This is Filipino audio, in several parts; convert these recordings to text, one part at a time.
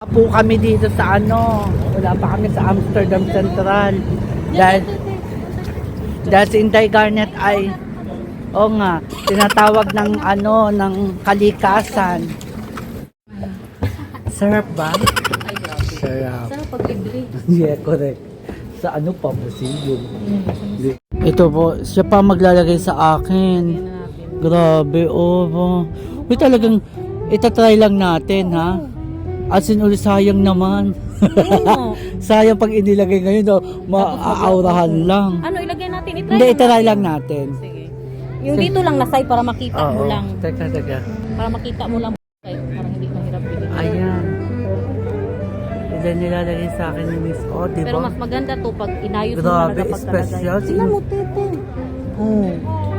Po kami dito sa wala pa kami sa Amsterdam Central. Dahil si Inday Garnet ay, tinatawag ng ng kalikasan. Sarap ba? Sarap. Sarap pag-libre. Yeah, correct. Sa pa, museum. Ito po, siya pa maglalagay sa akin. Grabe, Uy, talagang, itatry lang natin, ha? As in, sayang naman. Sayang pag inilagay ngayon, maaaurahan lang. Ano, ilagay natin? Hindi, itry lang natin. Sige. Yung dito lang nasay para makita mo lang. Teka. Para makita mo lang. Parang hindi mahirap bilhin. Ayan. Ilan nilalagay sa akin ni Miss O, diba? Pero mas maganda to pag inayos mo Grabe, talaga special. Tingnan mo, tete.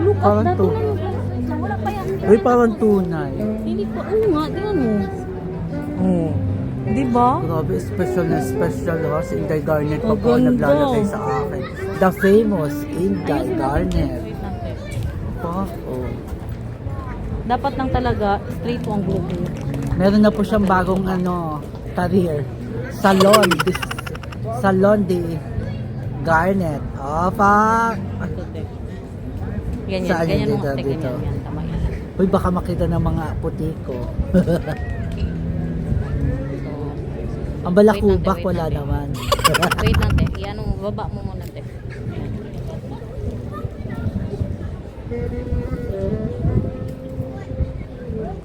Look at Parang that. to. Wala pa yan. Uy, parang tunay. Hindi pa. Oo nga, tingnan mo. Diba? Grabe, special na special, ha? Si Inday Garnet pa Ang po ganda. naglalagay sa akin. The famous Inday Garnet. Wait lang, te. Dapat lang talaga straight ang buhok mo. Meron na po siyang bagong career. Salon de Garnet. Ito, te. Ganyan, Saan ganyan yung mo. dito? Te, ganyan yan. Tama yan. Uy, baka makita ng mga puti ko. Ang balakubak, Wait wala lang, te. naman. Wait lang, te. Iano mo, baba mo muna, te.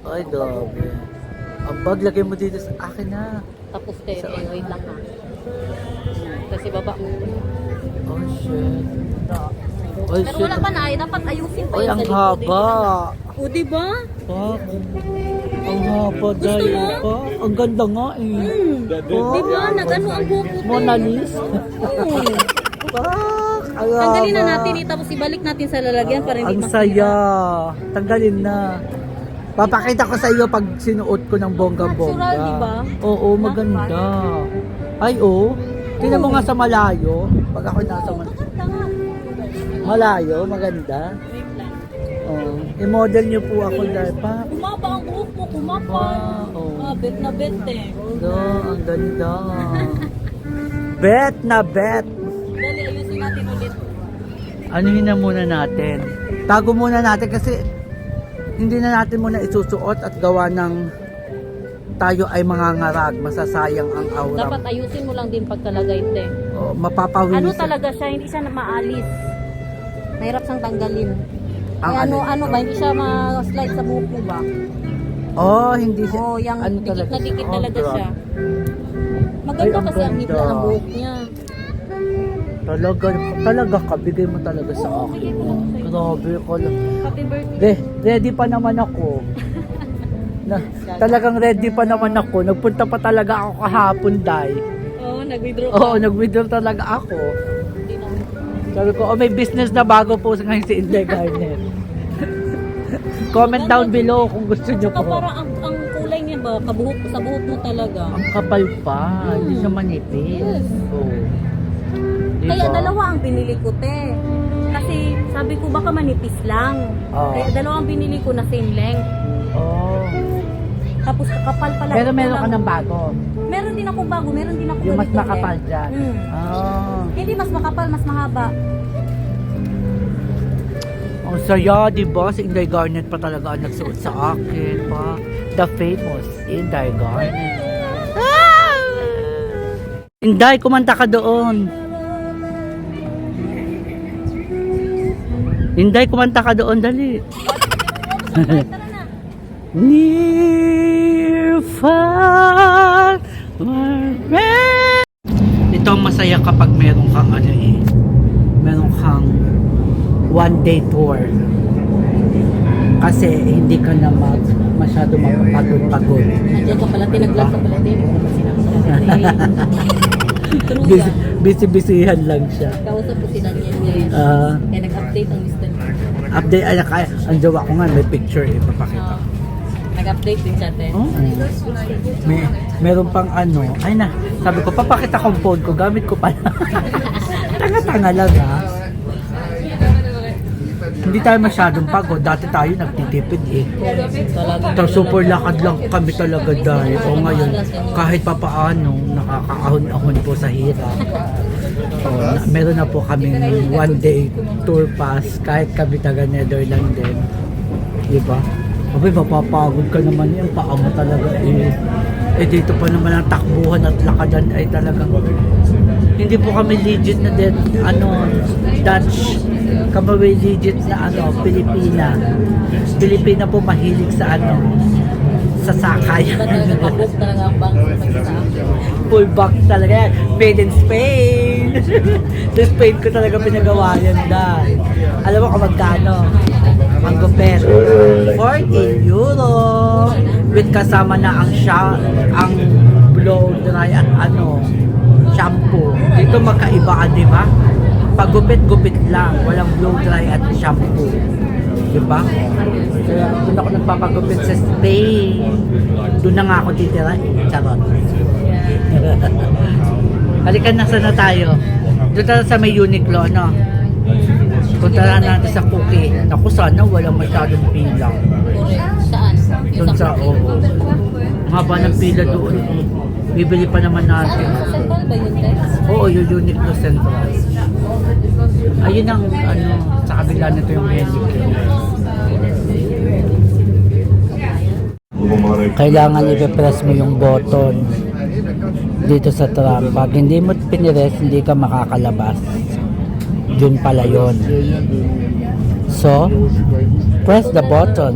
Ay, grabe. Ang bag, lagay mo dito sa akin na. Tapos, te, wait lang ha. Kasi baba mo. Oh, shit. Oy, Pero shit. wala pa na, dapat ayusin pa Oy, yun ang sa likod, haba. eh. O, diba? Pak. Ang haba dahil pa. Ang ganda nga eh. Diba? Nag-ano ang buhok mo, te. Mona Lisa. Pak. Ang Tanggalin na haba. natin, tapos ibalik natin sa lalagyan para hindi Ang masira. saya. Tanggalin na. Papakita ko sa iyo pag sinuot ko ng bongga-bongga. Natural, diba? Oo, maganda. Ay, tingnan mo nga sa malayo. Pag ako nasa Maganda nga. malayo, maganda. Wait lang. I-model niyo po ako dahil pa. Kumapa ang buhok mo, kumapa. Wow. Bet na bet, eh. Ang ganda. Bet na bet. Dali, ayusin natin ulit. Anuhin na muna natin. Tago muna natin kasi hindi na natin muna isusuot at gawa ng tayo ay mangangarag. Masasayang ang aura. Dapat ayusin mo lang din pagkalagay, te. Mapapawis. Ano talaga siya, hindi siya na maalis. Mahirap siyang tanggalin. Ang Ay, ano ano? ba, hindi siya ma-slide sa buhok mo ba? Hindi siya. Oo, yung ano dikit talaga na dikit siya? talaga grabe. siya. Maganda Ay, ang kasi ang ganda. hibla ng buhok niya. Talaga ka, bigay mo talaga sa Oo, akin. bigay ko lang sa'yo. Grabe ko lang. Happy birthday. Ready pa naman ako. Talagang ready pa naman ako. Nagpunta pa talaga ako kahapon, Day. Oo, nag-withdraw ka. Oo, nag-withdraw talaga ako. Sabi ko, may business na bago po ngayon si Inday Garnet. Comment down below kung gusto nyo Saka po. parang ang kulay niya ba, kabuhok sa buhok mo talaga. Ang kapal pa, hindi siya manipis. Yes. Oo. Diba? Kaya dalawa ang binili ko, te. Kasi sabi ko baka manipis lang. Oo. Kaya dalawa ang binili ko na same length. Oh. Tapos kakapal pala. Pero ito meron lang. ka ng bago. Meron din ako bago, meron din ako Yung mas ganito makapal length. dyan. Hindi mas makapal, mas mahaba. Ang saya, diba? Si Inday Garnet pa talaga ang nagsuot sa akin pa. The famous Inday Garnet. Inday, kumanta ka doon. Inday, kumanta ka doon, dali. Tara na. Near, far, wherever. Ito ang masaya kapag meron kang meron kang one day tour. Kasi hindi ka na masyado mapagod-pagod. Nandiyan ka pala, tinaglag ka pala, hindi mo pa sinasabi. True ka. Busy-busyhan lang siya. Kausap ko si Daniel ngayon. Kaya nag-update ang Mr. Update, ang jowa ko nga, may picture papakita. Nag-update din siya, te. Oh. Meron pang ay na, sabi ko, papakita ko ang phone ko, gamit ko pala. Tanga-tanga lang ha. hindi tayo masyadong pagod. Dati tayo nagtitipid eh. Talaga. Tapos super lakad lang kami talaga dahil. O ngayon, kahit papaano, nakakaahon-ahon po sa hirap. Meron na po kami one day tour pass kahit kami taga Netherlands din. Diba? Abay, mapapagod ka naman yan. Paa mo talaga eh. Eh dito pa naman ang takbuhan at lakadan ay talagang hindi po kami legit na Dutch. Kami legit na Pilipina. Pilipina po mahilig sa sa sakay. Nakabuk talaga ang bank sa pagsasabi. Full back talaga yan. Made in Spain. Sa Spain ko talaga pinagawa yan dahil. Alam mo kung magkano? Ang gupet. 14 euro. With kasama na ang blow dry at shampoo. Dito magkaiba, di ba? Pag gupit lang. Walang blow dry at shampoo. Di ba? Kaya doon ako nagpapagupit sa Spain. Doon na nga ako titira. Charot. Halika na, sana tayo. Doon tayo sa may Uniqlo, no? Punta na natin sa Cookie. Naku, sana walang masyadong pila. Correct. Saan? Doon sa, ang haba ng pila doon. Bibili pa naman natin. Sa Central ba yun, Tex? Oo, yung Uniqlo Central. Ayun ang, sa kabila nito yung Henneken. Kailangan i-press mo yung button dito sa tram. Pag hindi mo pinires, hindi ka makakalabas. Yun pala yun. So, press the button.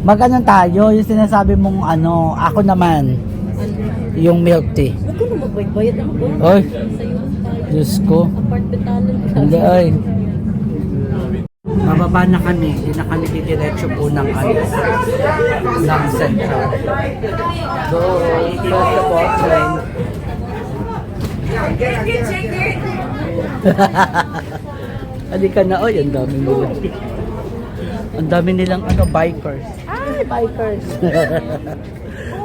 Mag-ano tayo? Yung sinasabi mong ako naman, yung milk tea. Huwag ka na magbayad ako. Oy, Sa'yo. Diyos ko. Apartmentalan ka. Hindi ay. Mababa na kami, hindi na kami didiretso po ng ng Central. So, press the button. Halika na, oy, ang dami nila. Ang dami nilang bikers. Ay, bikers.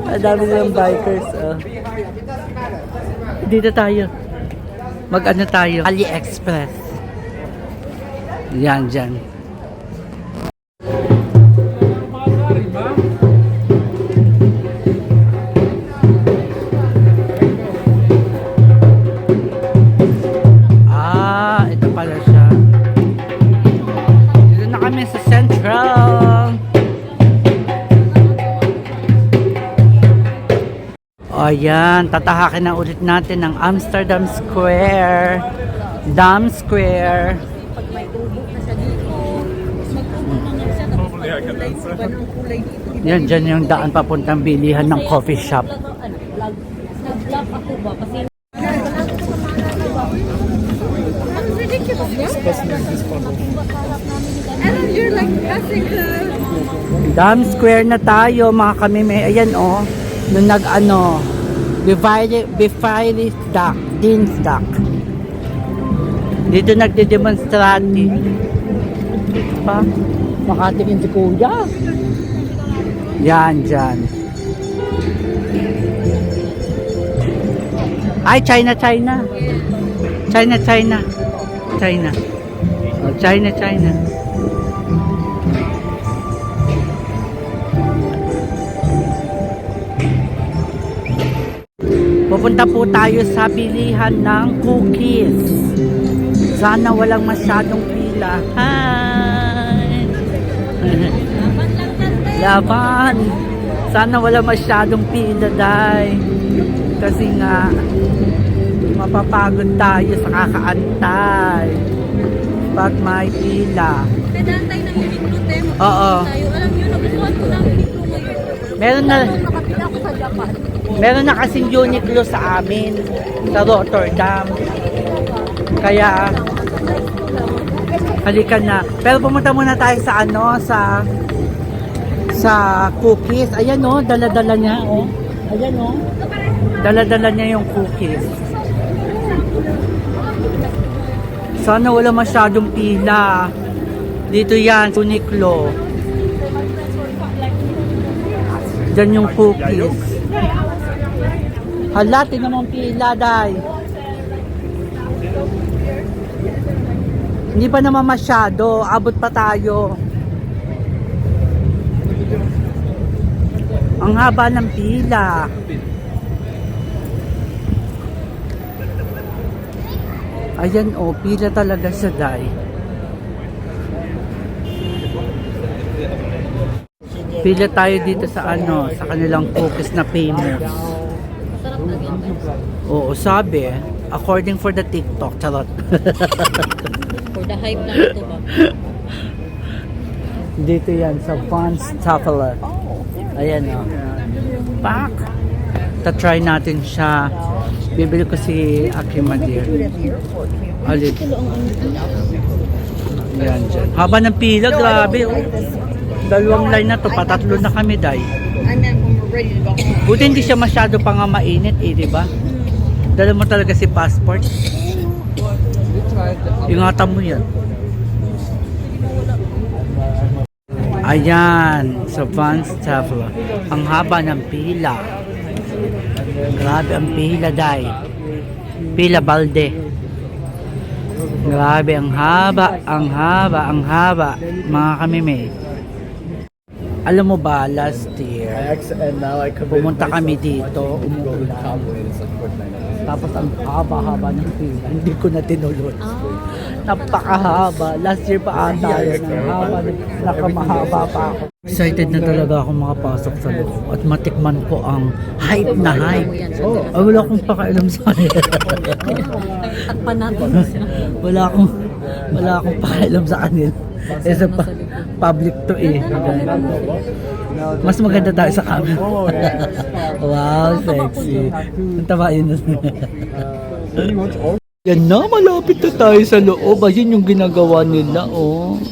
Ang dami nilang bikers. Dito tayo. Mag-ano tayo? AliExpress. Yan, dyan. Ito pala siya. Dito na kami sa Central. Ayan, tatahakin na ulit natin ang Amsterdam Square. Dam Square. Pag may tubo na siya dito, magtubo na siya. Tapos iba ng kulay dito. Yan, dyan yung daan papuntang bilihan ng coffee shop. Nag-vlog ako ba? Kasi you're like passing Dam Square na tayo mga kami may ayan nung Befreiungsdag, Dienstag. Dito nagde-demonstrate. Pa, makatingin si Kuya. Yan, dyan. Ay, China. China. Oh, China. Pupunta po tayo sa bilihan ng cookies. Sana walang masyadong pila. Hi! Laban! Sana walang masyadong pila, day. Kasi nga, mapapagod tayo sa kakaantay. Pag may pila. Pedantay ng Uniqlo, te. Oo. Tayo, alam nyo, nagustuhan ko ng Uniqlo ngayon. Meron na, Nung nakapila ako sa Japan. meron na kasing Uniqlo sa amin, sa Rotterdam. Kaya, halika na. Pero pumunta muna tayo sa sa cookies. Ayan dala-dala niya Ayan dala-dala niya yung cookies. Sana wala masyadong pila. Dito yan, Uniqlo. Diyan yung cookies. Hala, tinamang pila, day. Hindi pa naman masyado. Abot pa tayo. Ang haba ng pila. Ayan o, pila talaga siya, Day. Pila tayo dito sa sa kanilang cookies na famous. Masarap na yan. Oo, sabi. According for the TikTok, charot. For the hype lang ito ba? Dito yan sa Von Staffeler. Ayan o. Pak! Ta-try natin siya. Bibili ko si Akimadir. Alin. Yan dyan. Haba ng pila, grabe. Oh. Dalawang line na to, patatlo na kami, Day. Buti hindi siya masyado pa nga mainit, di ba? Dala mo talaga si passport. Ingatan mo yan. Ayan, sa Von Staffeler. Ang haba ng pila. Grabe ang pila, Day. Pila balde. Grabe, ang haba, ang haba, ang haba. Mga kamime. Alam mo ba, last year, pumunta kami dito, umuulan. Tapos ang haba-haba ng pila. Hindi ko na tinuloy. Napakahaba. Last year pa ata yun. Ang haba, nakamahaba pa ako. Excited na talaga ako makapasok sa loob at matikman ko ang hype na hype. Ay, wala akong pakailam sa kanila. Takpan natin siya. wala akong pakailam sa kanila. Eh, sa public to eh. Mas maganda tayo sa camera. Wow, sexy. Ang taba yun. Yan na, malapit na tayo sa loob. Ayun yung ginagawa nila, oh.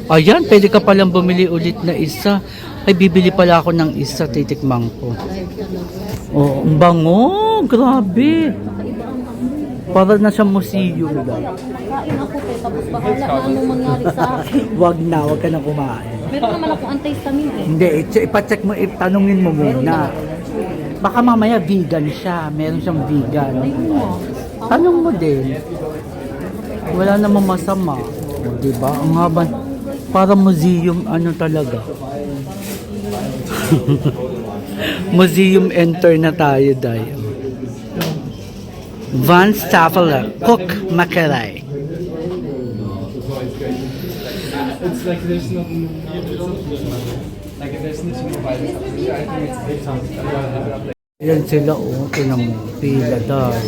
Ayan, pwede ka palang bumili ulit na isa. Ay, bibili pala ako ng isa, titikman ko. Oh, ang bango, grabe. Para na sa museum. Kain ako pe, tapos bahala na anong mangyari sa akin. Wag ka na kumain. Meron naman akong antihistamine eh. Hindi, ipacheck mo, itanungin mo muna. Baka mamaya vegan siya, meron siyang vegan. Tanong mo din. Wala namang masama. O, diba? Ang haba. Para museum, ano talaga. Museum enter na tayo, Day. Von Staffeler, Cook Macaray. It's like there's no like if there's no vitamin, I think it's Yan sila, oh. Tinan mo. Pila, Day.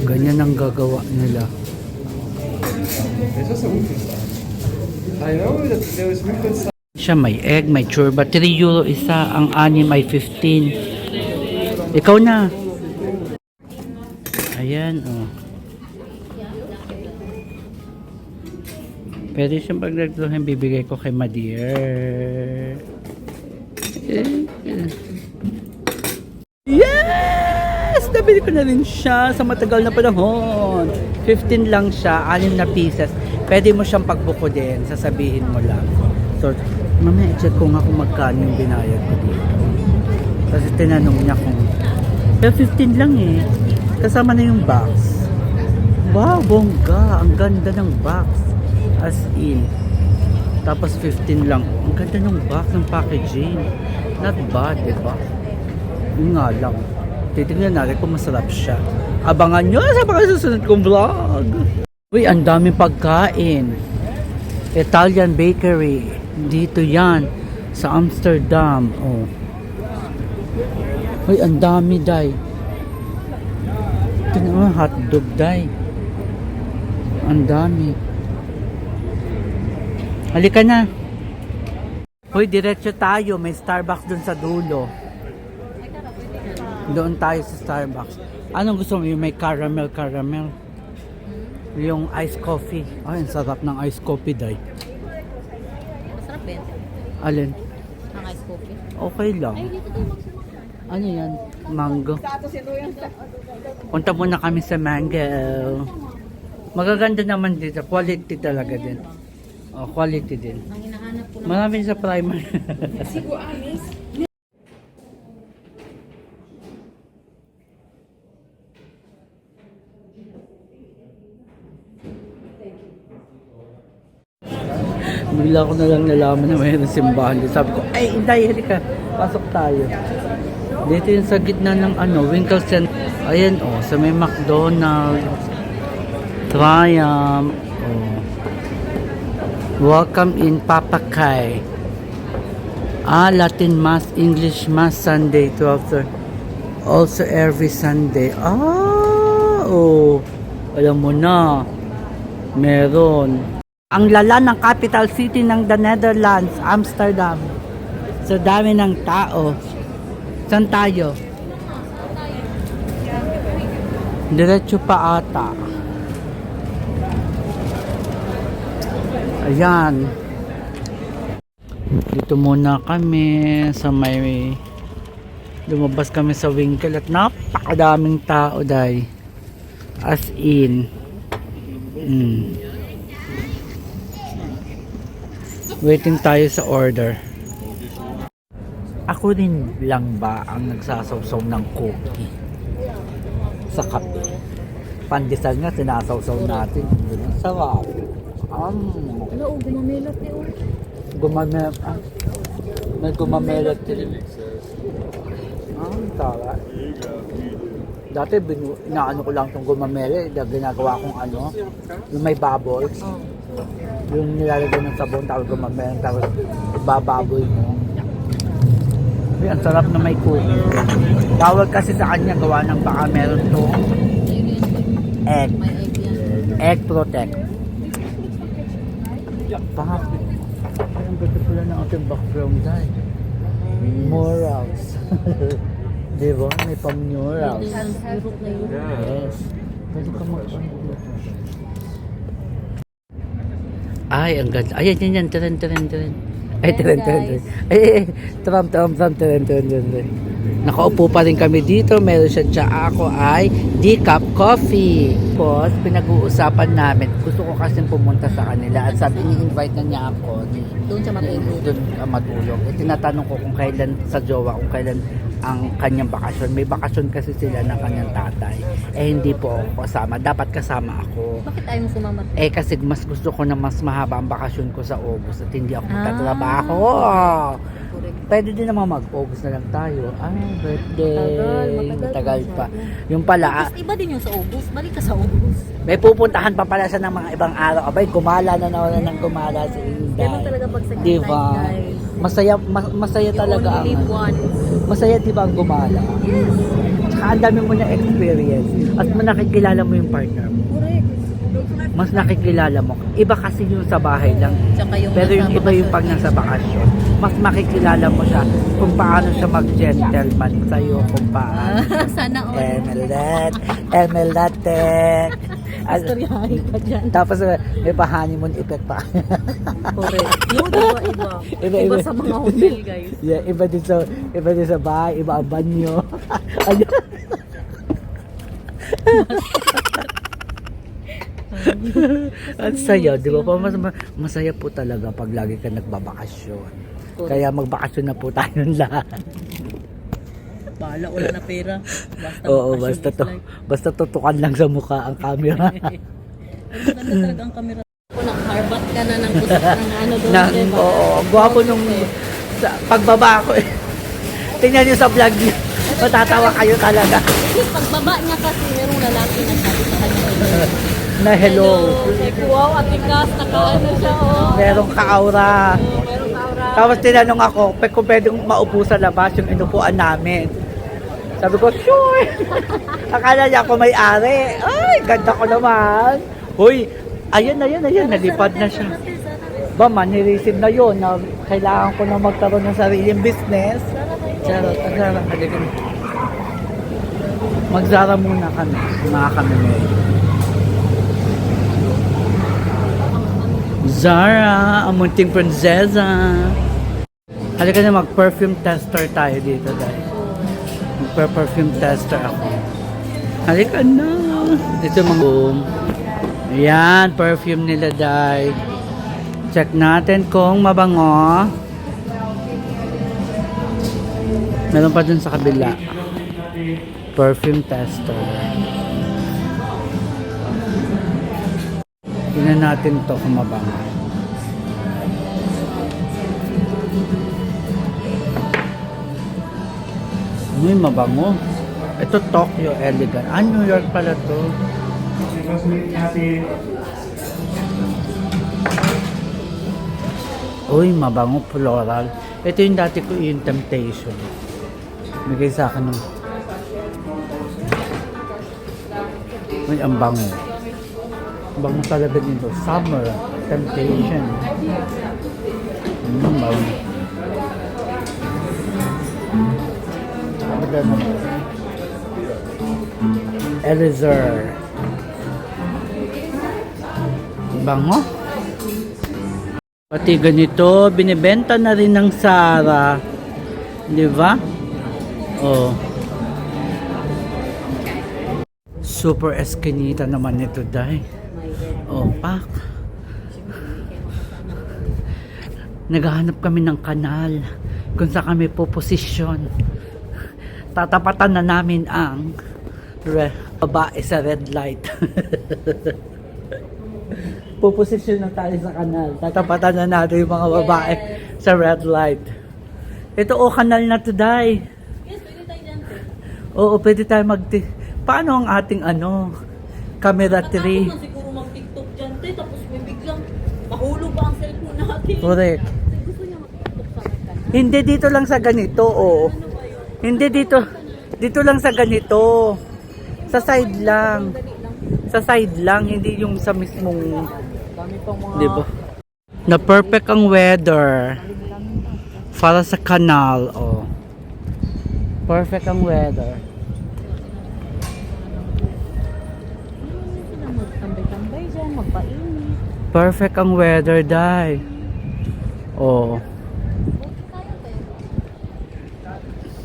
Ganyan ang gagawa nila. There's also Wufan stuff. I know that there was Wufan stuff. Siya may egg, may churba. 3 euro isa, ang anim ay 15. Ikaw na. Ayan, oh. Pwede siyang pagdagdagan, bibigay ko kay Madir. Yes! Nabili ko na rin siya sa matagal na panahon. 15 lang siya, 6 na pieces. Pwede mo siyang pagbuko din, sasabihin mo lang. So, mamaya i-check ko nga kung magkano yung binayad ko dito. Kasi tinanong niya kung, pero 15 lang eh. Kasama na yung box. Wow, bongga. Ang ganda ng box. As in. Tapos 15 lang. Ang ganda ng box, ng packaging. Not bad, diba? Yun nga lang. Titignan natin kung masarap siya. Abangan nyo sa pagkasusunod kong vlog. Uy, ang daming pagkain. Italian bakery. Dito yan. Sa Amsterdam. Oh. Uy, ang dami, Day. Ito naman, hotdog, Day. Ang dami. Halika na. Uy, diretso tayo. May Starbucks dun sa dulo. Doon tayo sa Starbucks. Anong gusto mo? Yung may caramel. Yung iced coffee. Ay, ang sarap ng iced coffee, Day. Masarap ba yan? Alin? Ang ice coffee? Okay lang. Ay, dito tayo magsimula. Ano yan? Mango. Punta muna kami sa Mango. Magaganda naman dito. Quality talaga din. Oh, quality din. Ang hinahanap ko Marami sa primary. Bigla ko na lang nalaman na mayroon simbahan dito. Sabi ko, ay, Inday, halika. Pasok tayo. Dito yung sa gitna ng Winkle Center. Ayan, oh, sa may McDonald's. Triumph. Oh. Welcome in Papa Kai. Latin Mass, English Mass, Sunday, 12:30. Also every Sunday. Oh. Alam mo na. Meron. Ang lala ng capital city ng the Netherlands, Amsterdam. Sa dami ng tao. Saan tayo? Diretso pa ata. Ayan. Dito muna kami sa may lumabas kami sa Winkle at napakadaming tao dahil as in waiting tayo sa order. Ako din lang ba ang nagsasawsaw ng cookie sa kape? Pandesal nga sinasawsaw natin. Sarap. Wala, gumamelat eh. May gumamelat din. Tara. Dati inaano ko lang itong gumamele. Ginagawa kong yung may bubbles. Yung nilalagay ng sabon, tapos gumamele, tapos bababoy mo. Ay, ang sarap na may cookie. Tawag kasi sa kanya gawa ng baka meron to egg. May egg yan. Egg protect. Bakit? Ay, ang ganda pala ng ating background dahil. Morals. Diba? May pang-murals. Europe na yun. Yes. Pwede ka Ay, ang ganda. Ay, yan. Tren. Ay, tren. Ay, tren. Nakaupo pa rin kami dito. Meron siya dyan. Ako ay decaf coffee. Tapos, pinag-uusapan namin. Gusto ko kasi pumunta sa kanila. At sabi, ni-invite na niya ako. Doon siya matulog. Doon matulog. Tinatanong ko kung kailan sa jowa, kung kailan ang kanyang bakasyon. May bakasyon kasi sila ng kanyang tatay. Hindi po ako kasama. Dapat kasama ako. Bakit ayaw mo sumama? Kasi mas gusto ko na mas mahaba ang bakasyon ko sa August at hindi ako magtatrabaho. Correct. Pwede din naman mag-August na lang tayo. Birthday. Matagal pa. Yung pala, Mas iba din yung sa August. Balik ka sa August. may pupuntahan pa pala siya ng mga ibang araw. Abay, gumala na naman ng gumala si Inday. Ganun talaga pag sa Diba? guys. Masaya talaga You only live ang once. masaya diba ang gumala? Yes. Tsaka ang dami mo na experience at nakikilala mo yung partner mo. Correct. Mas nakikilala mo. Iba kasi yung sa bahay lang. Tsaka yung Pero yung nasa iba yung bakasyon. pag nasa bakasyon. Mas makikilala mo siya kung paano siya mag-gentleman sa'yo, kung paano. Sana all. Emelate. Istoryahin ka dyan. Tapos may pa-honeymoon effect pa. Correct. Yung iba. Iba sa mga hotel, guys. Yeah, iba din sa bahay, iba ang banyo. Ayun. At saya, di ba po? Masaya po talaga pag lagi ka nagbabakasyon. Kaya magbakasyon na po tayong lahat. Bahala, wala na pera. Oo, bakasyon basta tutukan lang sa mukha ang camera. Ganda talaga ang camera. Kung nakaharbat ka na ng gusto ng doon, diba? Oo, gwapo nung pagbaba ko eh. Tingnan niyo sa vlog niyo. Matatawa kayo talaga. Kasi pagbaba niya kasi merong lalaki na sabi sa kanya. Na hello. Like, wow, atikas, nakaano siya, oh. Merong ka-aura. Merong aura. Tapos tinanong ako, kung pwedeng maupo sa labas yung inupuan namin. Sabi ko, sure! Akala niya ako may-ari. Ay, ganda ko naman. Uy, ayan, nalipad na siya. Ba, man-receive na yun na kailangan ko na magkaroon ng sariling business. Charot, halika na. Mag-Zara muna kami, mga kami ngayon. Zara, ang munting prinsesa. Halika na, mag-perfume tester tayo dito dahil. Mag-perfume tester ako. Halika na. Dito mga ayan, perfume nila dahil. Check natin kung mabango. Meron pa dun sa kabila. Perfume tester. Tingnan natin to kung mabango. Uy, mabango. Ito Tokyo Elegant. Ah, New York pala to. Uy, mabango floral. Ito yung dati ko yung Temptation. Bigay sa akin ng... Uy, ang bango. Bango talaga nito. Summer Temptation. Bango. Elixir. Bango. Pati ganito, binibenta na rin ng Zara. Di ba? Oh. Super eskinita naman ito, dai. Oh, pak. Naghahanap kami ng kanal kung saan kami puposisyon. Tatapatan na namin ang babae sa red light. Puposisyon na tayo sa kanal. Tatapatan na natin yung mga babae sa red light. Ito kanal na to, dai. Yes, pwede tayo dyan. Oo, pwede tayo Paano ang ating camera tree? Natapos na siguro mag-tiktok dyan, te. Tapos may biglang mahulog pa ang cellphone natin. Correct. Gusto niya mag-tiktok sa akin ka na? Hindi dito lang sa ganito, oh. Ano ba yun? Hindi dito. Dito lang sa ganito. Sa side lang. Dali lang. Sa side lang, hindi yung sa mismong, Dami pang mga... di ba? Na perfect ang weather. Para sa kanal, oh. Perfect ang weather. Sila magtambay-tambay dyan, magpainit. Perfect ang weather, dai. Oh.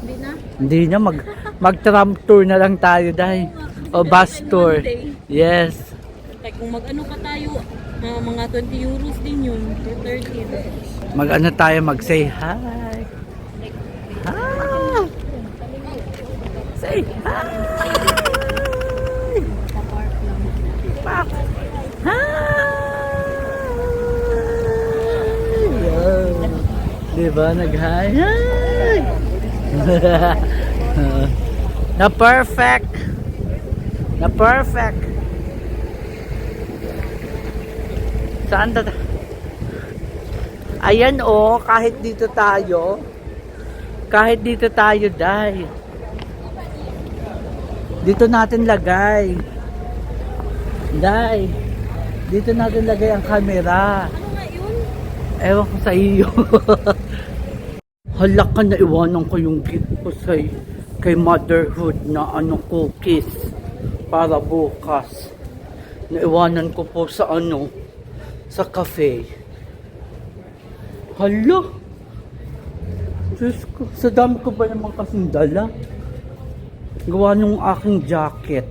Hindi na? Hindi na mag-tram tour na lang tayo, dai. O bus tour. Yes. Kaya kung mag-ano pa tayo, mga 20 euros din yun. 30. Mag-ano tayo, mag-say hi. Hi. Say hi. Pa-park lang. Pak. Hi. Yo. Diba, nag-hi? Hi. Na perfect. Na perfect. Saan ta? Ayan oh, kahit dito tayo. Kahit dito tayo, dai. Dito natin lagay. Dai. Dito natin lagay ang camera. Ano nga yun? Ewan ko sa iyo. Hala ka, na iwanan ko yung gift ko kay motherhood na cookies para bukas. Naiwanan ko po sa sa cafe. Hala. Diyos ko, sa dami ko ba naman kasing dala? Gawa nung aking jacket.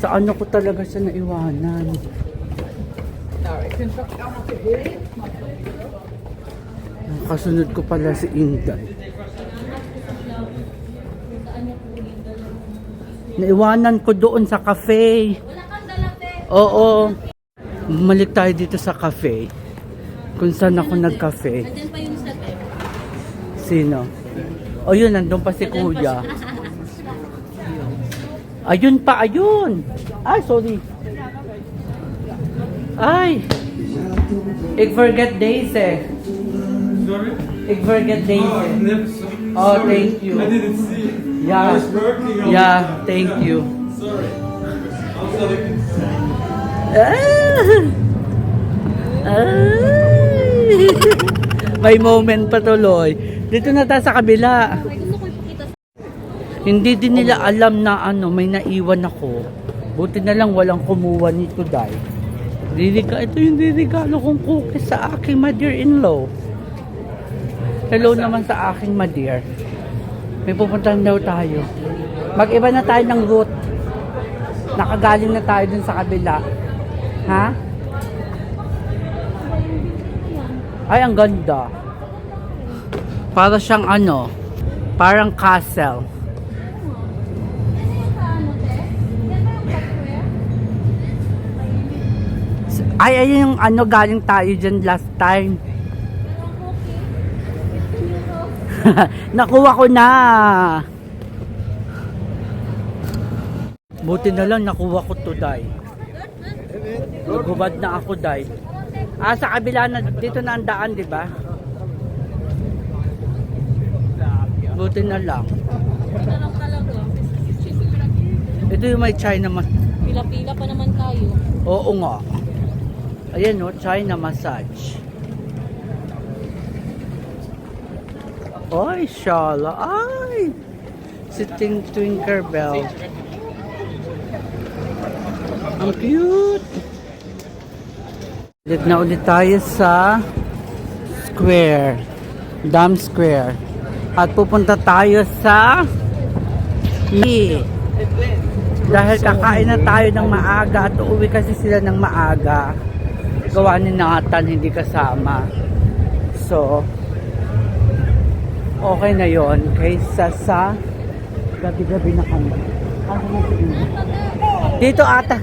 Sa ko talaga siya naiwanan. Kasunod ko pala si Inday. Naiwanan ko doon sa cafe. Wala kang dalate. Oo. Bumalik tayo dito sa cafe. Kung saan ako nag-cafe. Andyan pa yung sa te. Sino? O yun, nandun pa si Kuya. Ayun pa, ayun. Ay, sorry. Ay. Ik forget days eh. Sorry? Ik forget days Oh, I eh. never saw it. Oh, Sorry. thank you. I didn't see it. Yeah. I was working on Yeah, it. thank you. Sorry. I'm sorry. Ay. May moment pa tuloy. Dito na tayo sa kabila. Ay, gusto ko ipakita sa... Hindi din nila alam na may naiwan ako. Buti na lang walang kumuha nito, dahil. Ito yung regalo kong cookies sa aking mother-in-law. Hello naman sa aking mother. May pupuntahan daw tayo. Mag-iba na tayo ng route. Nakagaling na tayo dun sa kabila. Ha? Ay, ang ganda. Para siyang parang castle. Ay, ayun yung galing tayo dyan last time. Nakuha ko na. Buti na lang nakuha ko to, Day. Nagubad na ako, Day. Sa kabila na, dito na ang daan, di ba? Buti na lang. Ito lang talaga. Ito yung may China Pila-pila pa naman tayo. Oo nga. Ayan o, China massage. Ay, shala. Ay! Si Tinkerbell. Ang cute. Ulit na ulit tayo sa Square. Dam Square. At pupunta tayo sa dahil kakain na tayo ng maaga at uuwi kasi sila ng maaga. Gawa ni Nathan hindi kasama. So, okay na yon kaysa sa gabi-gabi na kami. Dito ata.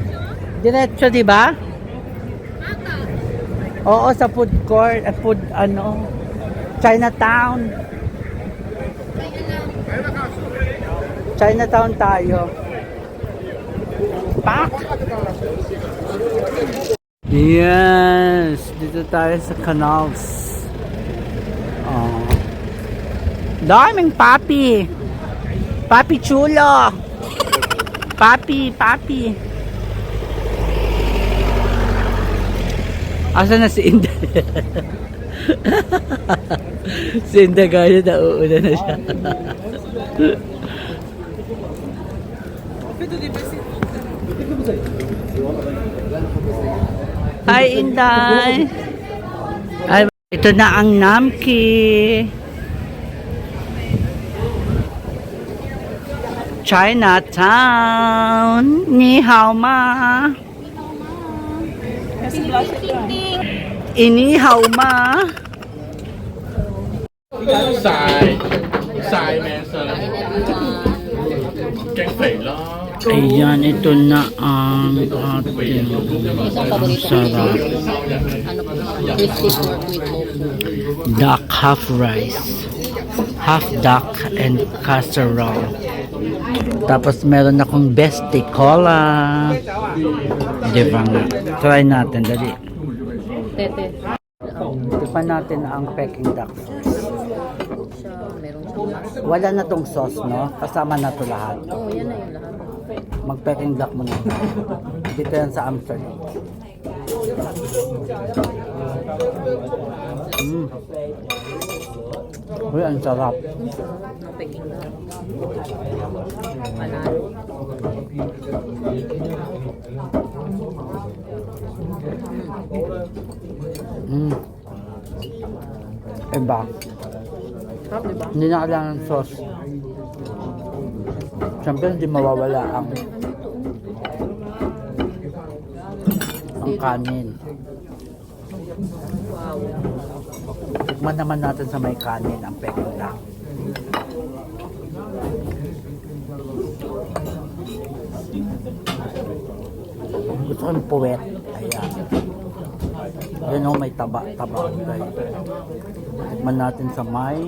Diretso, di ba? Oo, sa food court, Chinatown. Chinatown tayo. Pak! Yes! Dito tayo sa canals. Oh. Daming papi! Papi chulo! Papi! Asa na si Inday? Si Inday gaya na uuna na siya. Hi Inday! Ay, ito na ang Namki. Chinatown. Ni hao ma. Ini hao ma. Sai man sir. Canh phẩy lo. Ayan, ito na ang ating Isang paborito sarap. Ano po? Crispy pork with tofu. Duck half rice. Half duck and casserole. Tapos meron akong bestie cola. Di ba nga? Try natin, dali. Tete. Tipan natin ang Peking duck. Meron siyang Wala na tong sauce, no? Kasama na to lahat. Oo, yan na yung lahat. Mag-Peking duck muna. Dito yan sa Amsterdam. Uy, ang sarap. Ng Peking duck. Panalo. Iba. Sarap, diba? Hindi na kailangan ng sauce. Siyempre, hindi mawawala ang kanin. Wow. Tikman naman natin sa may kanin ang Peking duck. Gusto ko yung puwet. Ayan. Yan o, may taba-taba. Okay. Tikman natin sa may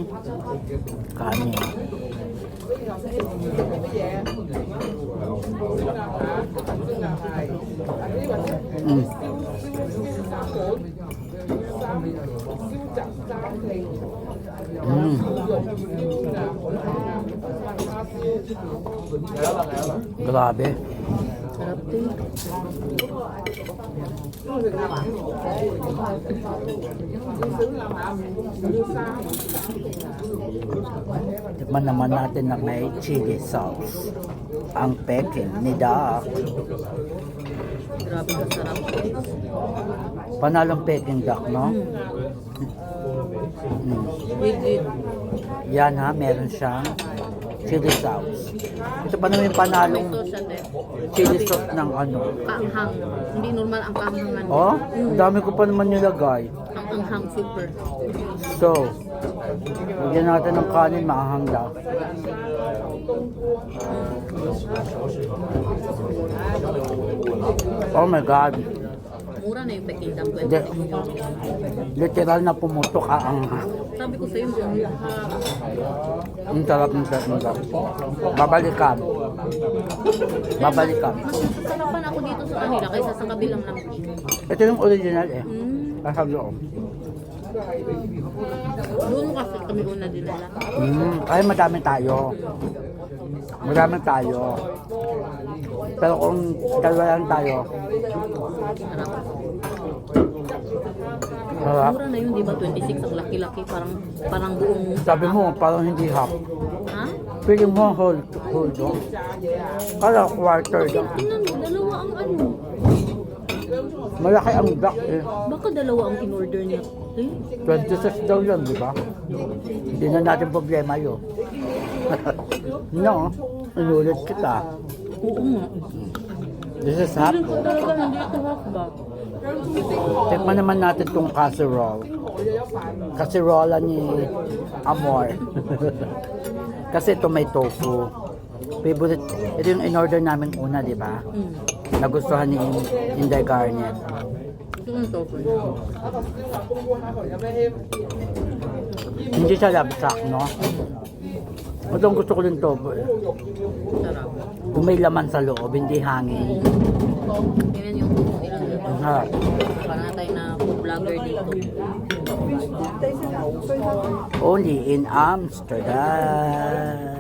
kanin. Grabe. Sarap din. Tikman naman natin na may chili sauce. Ang Peking ni Doc. Grabe ka sarap, guys. Panalong Peking Duck, no? Legit. Yan ha, meron siyang chili sauce. Ito pa naman yung panalong Ito siya, te. chili sauce ng ano. Kaanghang. Hindi normal ang kaanghangan. Oh, ang dami ko pa naman nilagay. Ang anghang super. So, lagyan natin ng kanin, maanghang daw. Oh my God. Mura na yung Peking Duck, Hindi. 26. Literal na pumutok ang Sabi ko sa'yo, ang sarap ng Peking Duck. Babalikan. Babalikan. mas sasarapan ako dito sa kanila kaysa sa kabilang lang. Ito yung original eh. Nasa loob. Doon kasi kami una dinala. Ay, madami tayo. Madami tayo. Pero kung dalawa lang tayo, sarap. Mura na yun, di ba? 26 ang laki-laki, parang buong... Sabi mo, parang hindi half. Ha? Feeling mo hold on. Kala quarter lang. Tingnan mo, dalawa ang ano. Malaki ang duck eh. Baka dalawa ang in-order niya. Eh? 26 daw yan, di ba? Hindi na natin problema yun. No, inulit kita. Oo nga. This is half. Feeling ko talaga hindi ito half ba? Tikman naman natin tong casserole. Casserole ni Amor. Kasi ito may tofu. Favorite. Ito yung in-order namin una, di ba? Nagustuhan ni Inday Garnet. Ito yung tofu. Hindi siya labsak, no? Ito ang gusto ko din tofu eh. Sarap. Kung may laman sa loob, hindi hangin. Tingnan yung tofu ilang dito. Ha. Parang na tayo na food vlogger dito. Only in Amsterdam.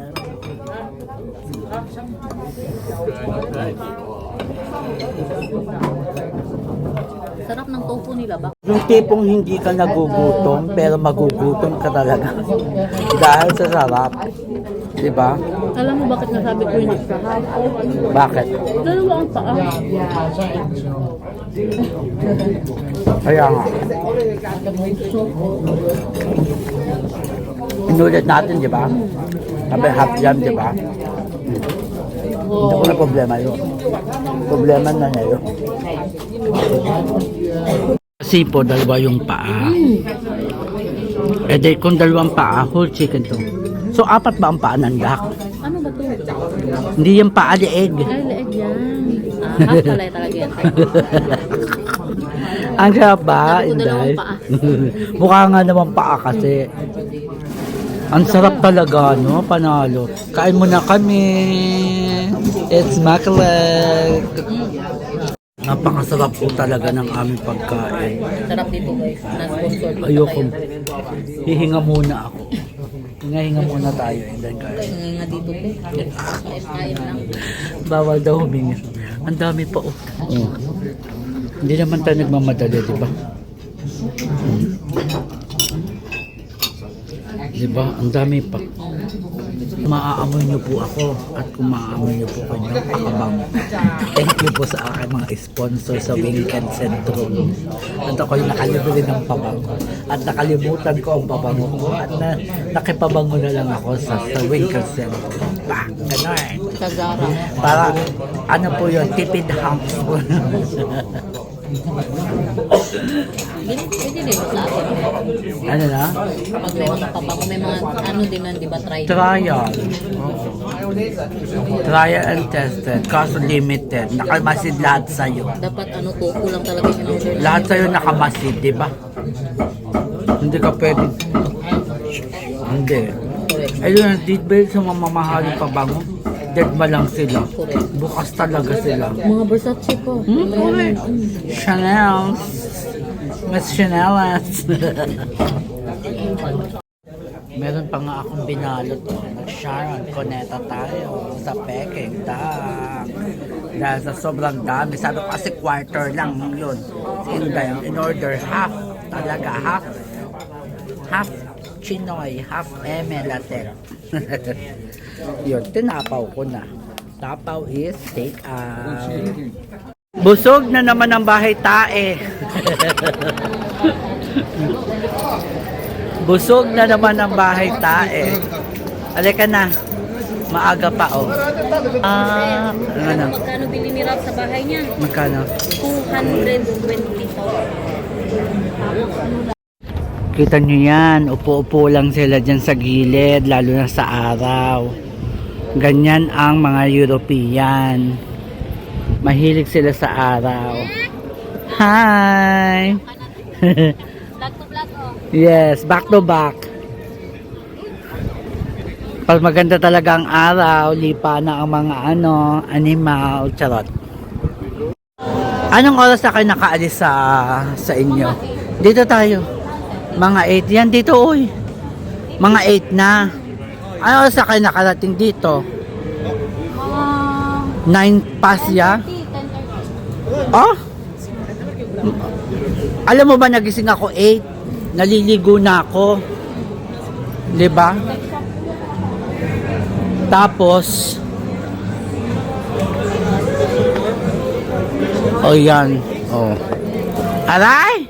Sarap ng tofu nila ba? Yung tipong hindi ka nagugutom, pero magugutom ka talaga. Dahil sa sarap. Diba? Alam mo bakit nasabi ko yun sa half? Bakit? Dalawa ang paa. Kaya nga. Inulit natin, di ba? Sabi half jam, di ba? Hindi ko na problema yun. Problema na niya yun. Kasi po, dalawa yung paa. Eh di, kung dalawang paa, whole chicken to. So, apat ba ang paa ng duck? Ano ba to? Hindi yung paa, lieg. Ay, leeg yan. Half pala talaga yan. Ang sarap ba, Sabi ko, Inday? dalawang paa. Mukha nga naman paa kasi. Ang sarap talaga, no? Panalo. Kain mo na kami. It's Macalag. Napakasarap po talaga ng aming pagkain. Sarap dito guys. Na-sponsor pa Ayoko. tayo. Hihinga muna ako. Hinga muna tayo. Inday guys. Kaya nga dito po. Kain lang. Bawal daw huminga. Ang dami pa oh. Hindi naman tayo nagmamadali, di ba? Di ba? Ang dami pa. Maaamoy niyo po ako at kung maaamoy niyo po kayo pakabang. Thank you po sa aking mga sponsor sa Wingken Centrum. At ako'y nakalibili ng pabango. At nakalimutan ko ang pabango ko. At nakipabango na lang ako sa Wingken Centrum. Bah, gano'n. Sa Zara. Para, ano po yun, tipid hunks po. Pwede din ba sa atin? Ano na? Pag may mga pabango, may mga ano din nun, di ba? Try. Trial. Trial and tested. Kaso limited. Nakamasid lahat sa'yo. Dapat ano, tofu lang talaga yung order. Lahat sa'yo nakamasid, di ba? Hindi ka pwede. Hindi. Ayun, dito ba sa mamamahaling pabango? Dead ma lang sila. Bukas talaga sila. Mga Versace po. Chanel. Miss Chanel. Meron pa nga akong binalot. Nag-Sharon, Cuneta tayo sa Peking Duck. Dahil sa sobrang dami. Sabi ko kasi quarter lang yun. Inday, in order half. Talaga half. Half Chinoy, half Latte. Yun, tinapaw ko na. Tapaw is take out. Busog na naman ang bahay tae. Busog na naman ang bahay tae. Halika na. Maaga pa oh. Ano? Magkano bili ni Ralph sa bahay niya? Magkano? 220,000. Kita nyo yan, upo-upo lang sila dyan sa gilid, lalo na sa araw. Ganyan ang mga European. Mahilig sila sa araw. Hi! Vlog to vlog, oh. Yes, back to back. Pag maganda talaga ang araw, lipa na ang mga animal, charot. Anong oras na kayo nakaalis sa inyo? Dito tayo. Mga 8. Yan dito, uy. Mga 8 na. Anong oras na kayo nakarating dito? 9 past ya? 10:30. Oh? Alam mo ba, nagising ako 8. Naliligo na ako. Diba? Tapos, oh yan. Oh. Aray!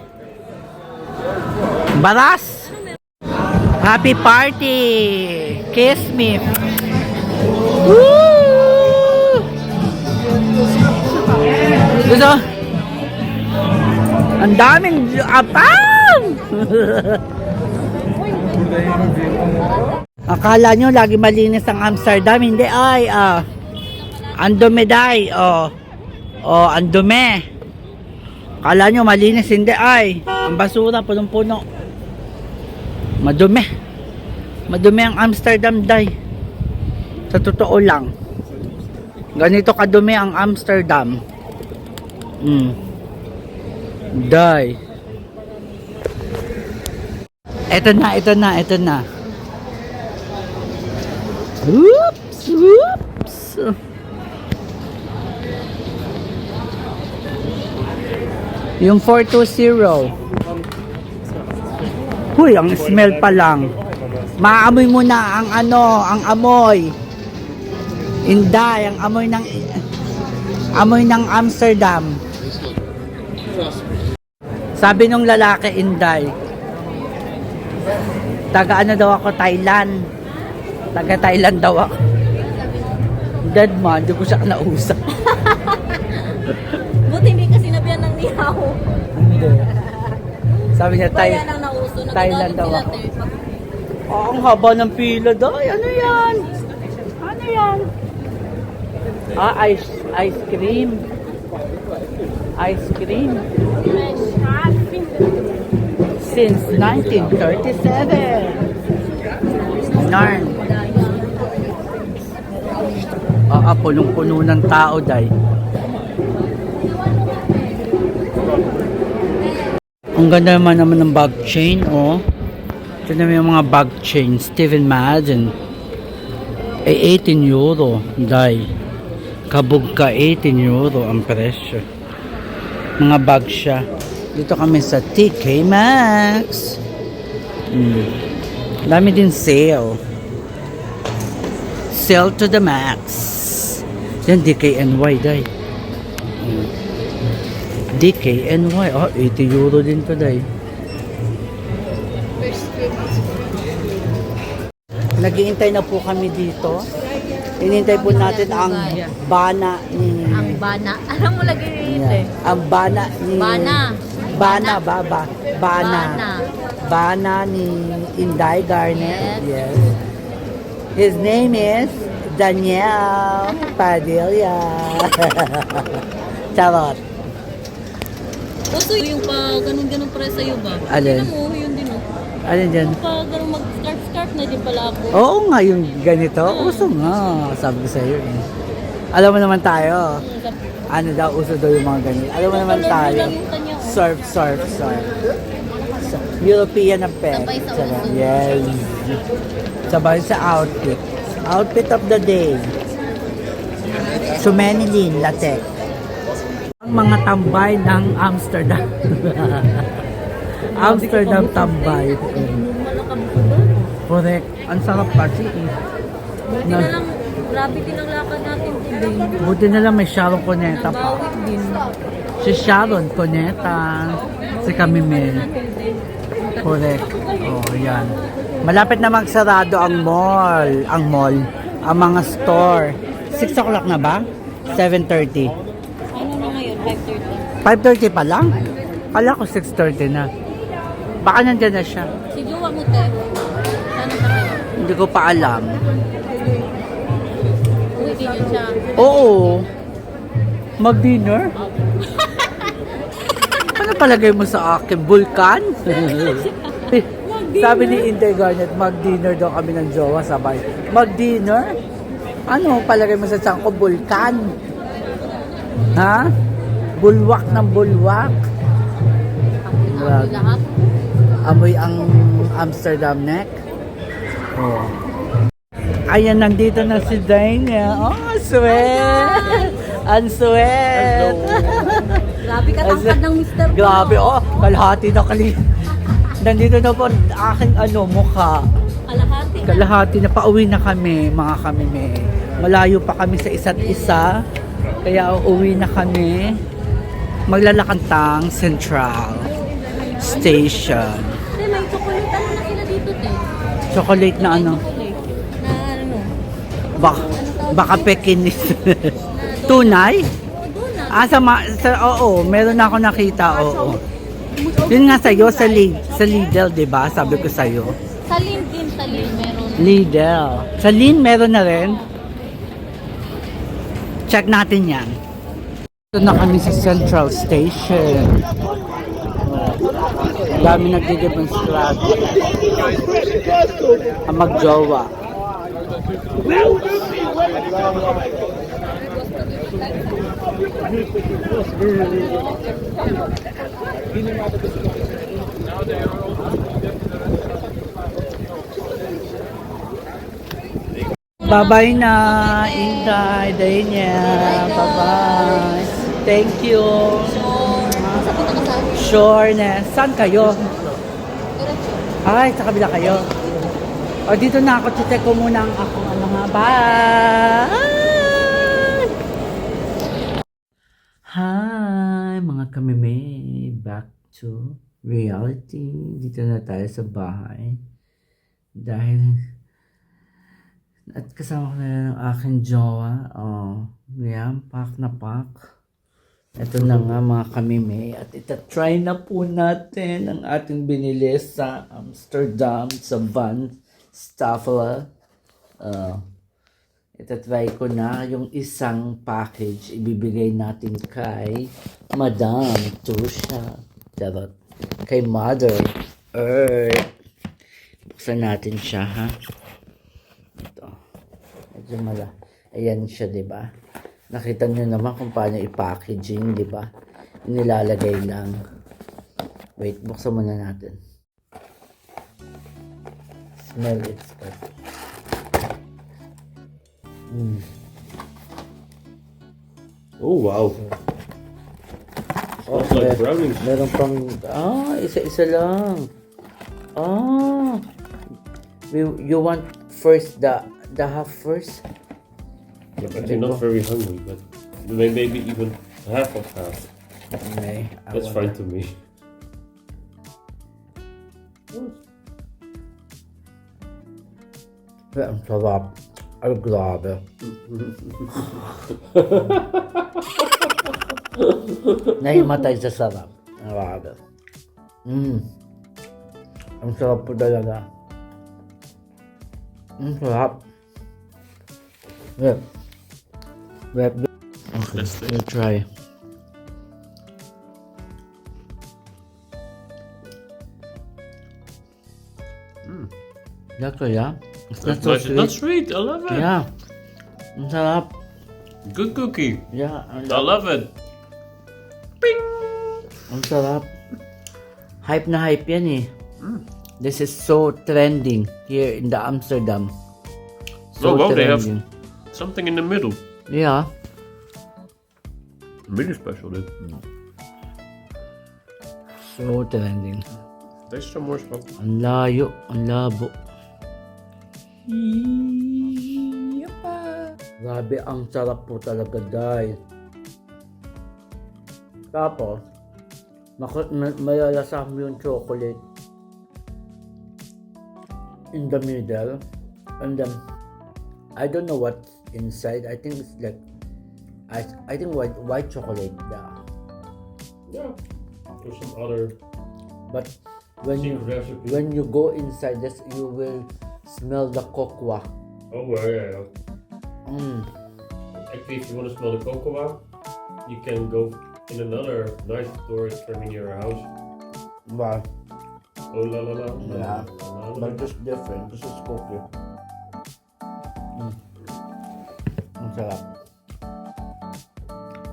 Baras! Happy party! Kiss me! Woo! Gusto? Ang daming apang! Akala nyo lagi malinis ang Amsterdam, hindi ay ang dumi day, ang dumi. Akala nyo malinis, hindi ay ang basura punong-puno. Madumi ang Amsterdam day, sa totoo lang. Ganito kadumi ang Amsterdam. Day. Ito na. Oops. Yung 420. Huy, ang smell pa lang. Maamoy mo na ang amoy. Inday, ang amoy ng Amsterdam. Sabi nung lalaki, Inday, taga daw ako, Thailand. Taga Thailand daw ako. Dead man, di ko siya nausap. Buti hindi kasi nabiyan ng niyaw. Hindi. Sabi niya, Kaya lang nauso. Thailand daw Nagagalit ako. sila, te. Ang haba ng pila daw. Ano yan? Ice cream. Ice cream. Since 1937. Narn. Punong-puno ng tao, day. Ang ganda naman ng bag chain, oh. Ito naman yung mga bag chain. Steven Madden. 18 euro, day. Kabog ka, 18 euro ang presyo. Mga bag siya. Dito kami sa TK Maxx. Dami din sale. Sale to the max. Yan, DKNY, day. DKNY. 80 euro din to, day. Nag-iintay na po kami dito. Hinintay po natin ang bana ni... Ang bana. Alam mo lagi rin, Ang bana ni... Bana. Bana ni Inday Garnet. Yes. His name is Daniel Padilla. Charot. Oso yung pa ganun-ganun para sa'yo ba? Alin? Tingnan mo, yun din oh. Alin dyan? Pa ganun mag-scarf na din pala ako. Oo nga, yung ganito. Uso nga. Sabi ko sa'yo eh. Alam mo naman tayo. Ano daw, uso daw yung mga ganito. Alam mo naman tayo. Surf. European ang pet. Sabay sa uso. Yes. Sabay sa outfit. Outfit of the day. Sumenilin, latex. Ang mga tambay ng Amsterdam. Amsterdam tambay. Correct. Ang sarap kasi eh. Buti na lang, grabe din ang lakad natin today. Buti na lang may Sharon Cuneta pa. Nabawit din. Si Sharon Cuneta. Si Camimel. Correct. Oh, yan. Malapit na magsarado ang mall. Ang mga store. 6 o'clock na ba? 7:30. Ano na ngayon? 5:30. 5:30 pa lang? Kala ko 6:30 na. Baka nandyan na siya. Si Jowa mo, te. Saan na kayo? Hindi ko pa alam. Uwi din yun siya. Oo. Mag-dinner? Ano palagay mo sa akin? Vulkan? Sabi ni Inday Garnet, mag-dinner daw kami ng jowa, sabay. Mag-dinner? Ano palagay mo sa tiyan ko? Vulkan? Ha? Bulwak ng bulwak? Amoy lahat. Amoy ang Amsterdam neck? Oh. Ayan, nandito na si Dania. Oh, sweet! Ang sweet! Grabe katangkad ng Mr. Ko. Grabe, oh, kalahati na Nandito na po ang aking mukha. Kalahati. Kalahati na, pauwi na kami, mga kamime. Malayo pa kami sa isa't isa. Kaya uuwi na kami. Maglalakantang Central Station. Te, may chocolate ano na sila dito, te? Chocolate na ano? Chocolate. Na ano? Baka Pekinis. Tunay? Doon na. Oo, meron na ako nakita, oo. Yun nga sa'yo, sa Lidl, di ba? Sabi ko sa'yo. Sa LinkedIn, meron. Lidl. Sa Lin, meron na rin. Check natin yan. Ito na kami sa Central Station. Dami nagdidemonstrate. Ang magjowa. Bye-bye na, Inday, Dania. Bye-bye. Thank you. Sa punta ka sa Sure na. Saan kayo? diretso. Ay, sa kabila kayo. O, dito na ako. Check ko muna ang akong mga bye! Hi, mga kamime. Back to reality. Dito na tayo sa bahay. Dahil at kasama ko na rin ang aking jowa. Oh, yan, pack na pack. Ito na nga mga kamime. At itatry na po natin ang ating binili sa Amsterdam, sa Van Staffelen. Itatry ko na yung isang package. Ibibigay natin kay Madam Tusha. Charot. Kay Mother Earth. Buksan natin siya, ha? Ito. Medyo ayan siya, diba? Nakita nyo naman kung paano i-packaging, diba? Nilalagay lang. Wait, buksan muna natin. Smell it first. Oh, wow. Smells like brownies. Meron pang, isa-isa lang. You want first the half first? I'm actually not very hungry, but maybe even half of half. Okay. That's fine to me. Ang sarap. Ay, grabe. Nahimatay sa sarap. Ang grabe. Ang sarap po talaga. Ang sarap. Wait. Okay, we'll try. That's yeah. It's not so That's sweet. not sweet. I love it. Yeah. Ang sarap. Good cookie. Yeah. I love it. Ang sarap. Hype na hype yan eh. This is so trending here in the Amsterdam. Oh, wow, they have something in the middle. Yeah. Really special, dude. So trending. There's some more stuff. Ang layo, ang labo. Grabe, ang sarap po talaga, guys. Tapos, malalasa mo yung chocolate in the middle. And then, I don't know what's inside. I think it's like, I think white chocolate. Yeah. There's some other But when secret recipe. when you go inside this, you will smell the cocoa. Oh, yeah. Mm. Actually, if you want to smell the cocoa, you can go in another nice storage from near our house. Wow. Oh la la la. Yeah. La, la, la. But this different. This is cookie. Ang sarap.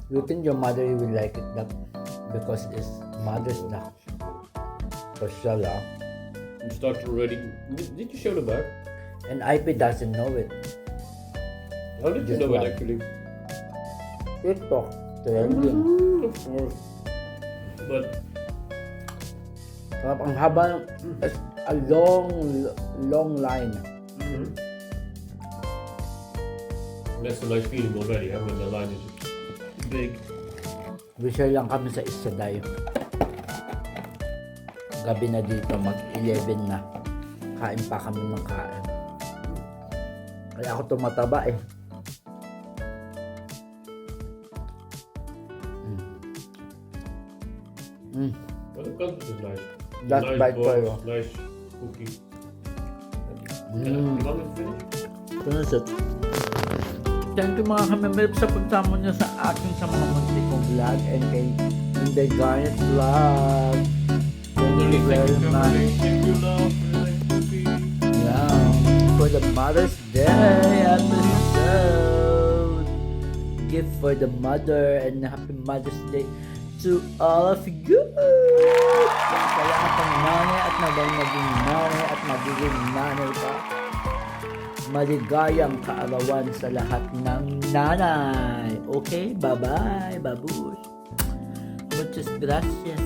You think your mother will like it that because it's mother's day. Special, ah. You start already. Did you show the back? And IP doesn't know it. How did you Just know it one. actually? TikTok. Trending. Of course. But Sarap, ang haba ng, it's a long line. that's a nice feeling already, huh? When the line is big. Visual lang kami sa Isaday. Gabi na dito, mag-11 na. Kain pa kami ng kain. Kaya ako tumataba eh. But the content is nice. That's nice bite for box, you. nice cookie. Mm. You want me to finish? Finish it. Thank you mga kamember sa pagsama niyo sa akin sa mga munti kong vlog and kay Inday Garnet Vlog. Thank you very much. Thank you, love, for the nice cookie. Yeah. For the Mother's Day episode. Gift for the mother and happy Mother's Day to all of you. Sa lahat ng nanay at maging nanay at magiging nanay pa. Maligayang kaarawan sa lahat ng nanay. Okay? Bye-bye, babush. Muchas gracias.